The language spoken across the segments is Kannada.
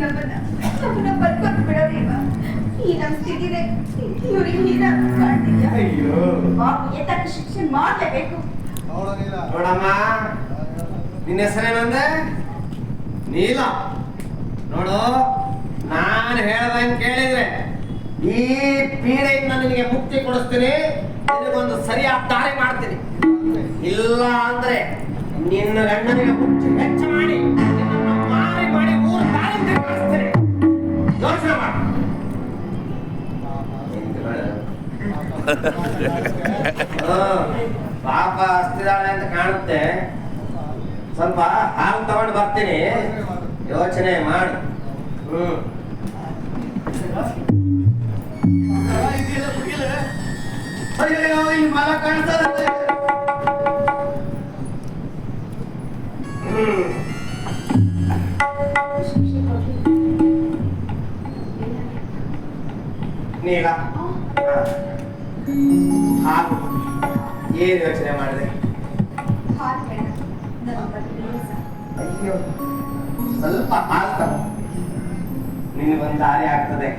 ನಮ್ಮನ್ನ ಬದುಕೋದು ಬಿಡೋದಿಲ್ವಾ? ಈ ನಮ್ಮ ಸ್ಥಿತಿನೇ ಇವ್ರಿಗೆ ಹೀನ ಕಾಣ್ತಿದ್ಯಾ? ಅಯ್ಯೋ ಬಾಬುಗೆ ತಕ್ಕ ಶಿಕ್ಷೆ ಮಾಡಲೇಬೇಕು. ನೋಡಮ್ಮ, ನಿನ್ನ ಹೆಸರೇನಂದೆ? ನೀಲ. ನೋಡು, ನಾನು ಹೇಳ್ದಂಗೆ ಕೇಳಿದ್ರೆ ಈ ಪೀಡೆಯಿಂದ ನಿನಗೆ ಮುಕ್ತಿ ಕೊಡಿಸ್ತೀನಿ, ನಿನಗೊಂದು ಸರಿಯಾದ ದಾರಿ ಮಾಡ್ತೀನಿ. ಇಲ್ಲ ಅಂದ್ರೆ ನಿನ್ನ ಗಂಡನಿಗೆ ಮುಚ್ಚಿ ಹೆಚ್ಚು ಮಾಡಿ ನಿನ್ನನ್ನು ಮಾರಿ ಮಾಡಿ ಊರು ದಾರಿ ಕಳಿಸ್ತೀನಿ. ಯೋಚನೆ ಮಾಡು. ಪಾಪ ಹಸ್ತಿದಾಳೆ ಅಂತ ಕಾಣುತ್ತೆ. ಸ್ವಲ್ಪ ಹಾಲು ತಗೊಂಡು ಬರ್ತೀನಿ, ಯೋಚನೆ ಮಾಡು. ಅಯ್ಯೋ, ಈ ಮಲ ಕಾಣಿಸ್ತದೆ. ನೀಲ ಹಾಲು ಏನು ಯೋಚನೆ ಮಾಡಿದೆ? ಅಯ್ಯೋ, ಸ್ವಲ್ಪ ಹಾಲು ತಗೋ, ನಿನಗೊಂದು ದಾರಿ ಆಗ್ತದೆ.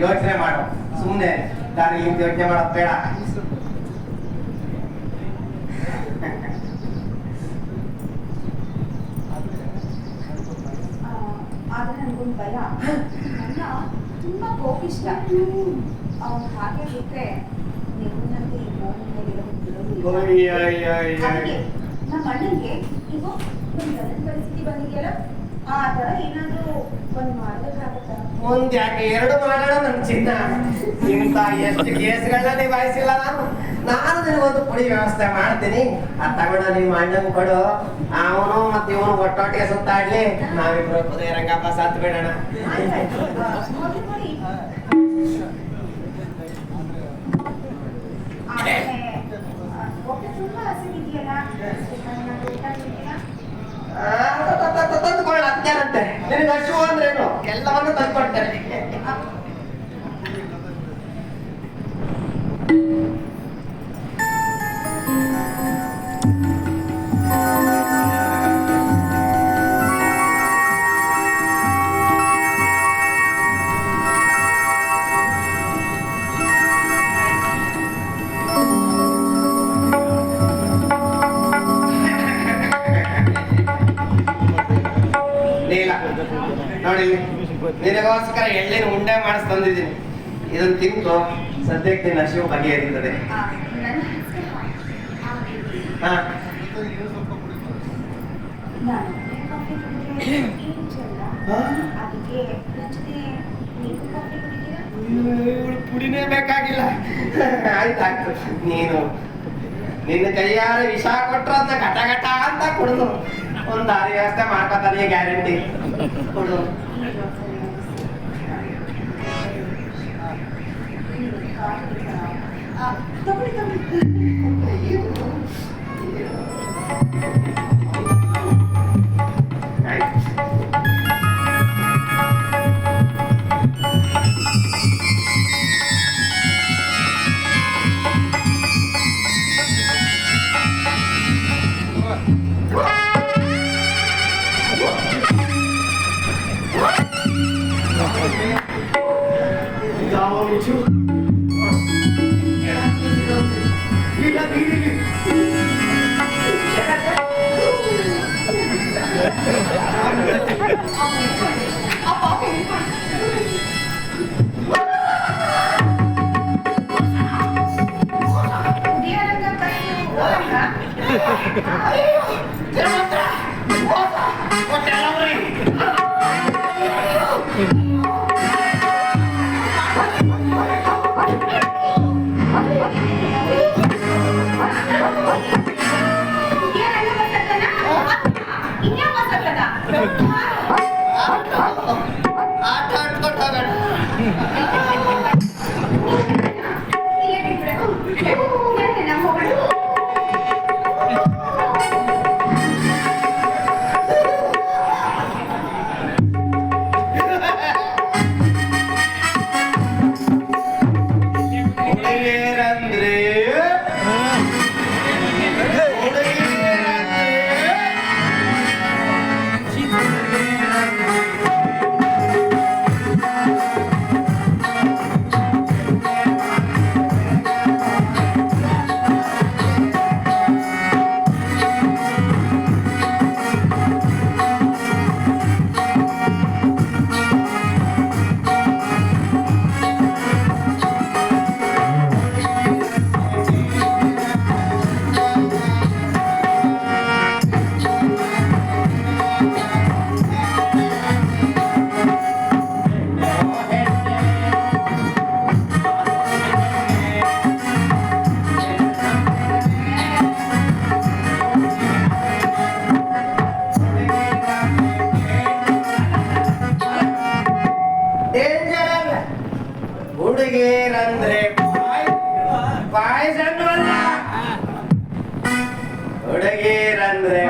ಯೋಚನೆ ಮಾಡು, ಸುಮ್ಮನೆ ದಾರಿ ಯೋಚನೆ ಮಾಡೋದು ಬೇಡ. ಆದ್ರೆ ನನ್ಗೊಂದು ಭಯ. ನನ್ನ ತುಂಬಾ ಕೋಪಿಷ್ಟ. ಅವ್ನು ಹಾಗೆ ಬಿಟ್ರೆ ನಿಮ್ಮನ್ನಂತೆ ಈ ಭೂಮಿ ಮೇಲೆ ಬಿಡೋದಿಲ್ಲ. ನಮ್ಮ ಅಣ್ಣನಿಗೆ ಈಗ ಒಂದು ಗದನ ಪರಿಸ್ಥಿತಿ ಬಂದಿದೆಯಲ್ಲ, ಆ ತರ ಏನಾದ್ರೂ ಒಂದು ಮಾಡ್ಬೇಕಾಗತ್ತಾ? ಒಂದ್ ಯಾಕೆ ಎರಡು ಮಾಡೋಣ ನನ್ನ ಚಿನ್ನ. ಇಂತ ಎಷ್ಟು ಕೇಸ್ಗಳನ್ನ ನಿಭಾಯಿಸಿಲ್ಲ ನಾನು ನಿನಗೊಂದು ಪುಡಿ ವ್ಯವಸ್ಥೆ ಮಾಡ್ತೀನಿ. ಆ ತಗೊಂಡ ನಿಮ್ಮ ಅಣ್ಣನ್ ಕೊಡು, ಅವನು ಮತ್ತೆ ಇವನು ಒಟ್ಟೊಟ್ಟಿಗೆ ಸುತ್ತಾಡ್ಲಿ. ನಾವಿಬ್ರು ಕುದುರೆ ರಂಗಪ್ಪ ಸತ್ತು ಬಿಡೋಣ. ತಂದುಕೊಳ್ಳ ಅತ್ಯಾರಂತೆ. ನಿನಗೆ ಹಸು ಅಂದ್ರೇನು ಎಲ್ಲವನ್ನು ತಂದ್ಕೊಡ್ತೇನೆ. ನೋಡಿ, ನಿನಗೋಸ್ಕರ ಎಳ್ಳಿನ ಉಂಡೆ ಮಾಡಿಸ್ ತಂದಿದ್ದೀನಿ. ಇದನ್ನು ತಿಂದು ಸದ್ಯಕ್ಕೆ ನಿನ್ನ ಹಸಿವು ಬಗೆಹರಿಯುತ್ತದೆ. ಪುಡಿನೇ ಬೇಕಾಗಿಲ್ಲ. ಆಯ್ತಾಯ್ತು, ನೀನು ನಿನ್ನ ಕೈಯಾರ ವಿಷ ಕೊಟ್ಟರು ಅಂತ ಘಟ ಘಟ ಅಂತ ಕುಡಿದು ಒಂದು ದಾರಿ ವ್ಯವಸ್ಥೆ ಮಾಡ್ಕೊತಾನೆ, ಗ್ಯಾರಂಟಿ. ಕೊಡು. ಹುಡುಗೀರಂದ್ರೆ ಬಾಯ್ಸ್ ಅನ್ನೋಲ್ಲ, ಹುಡುಗೀರಂದ್ರೆ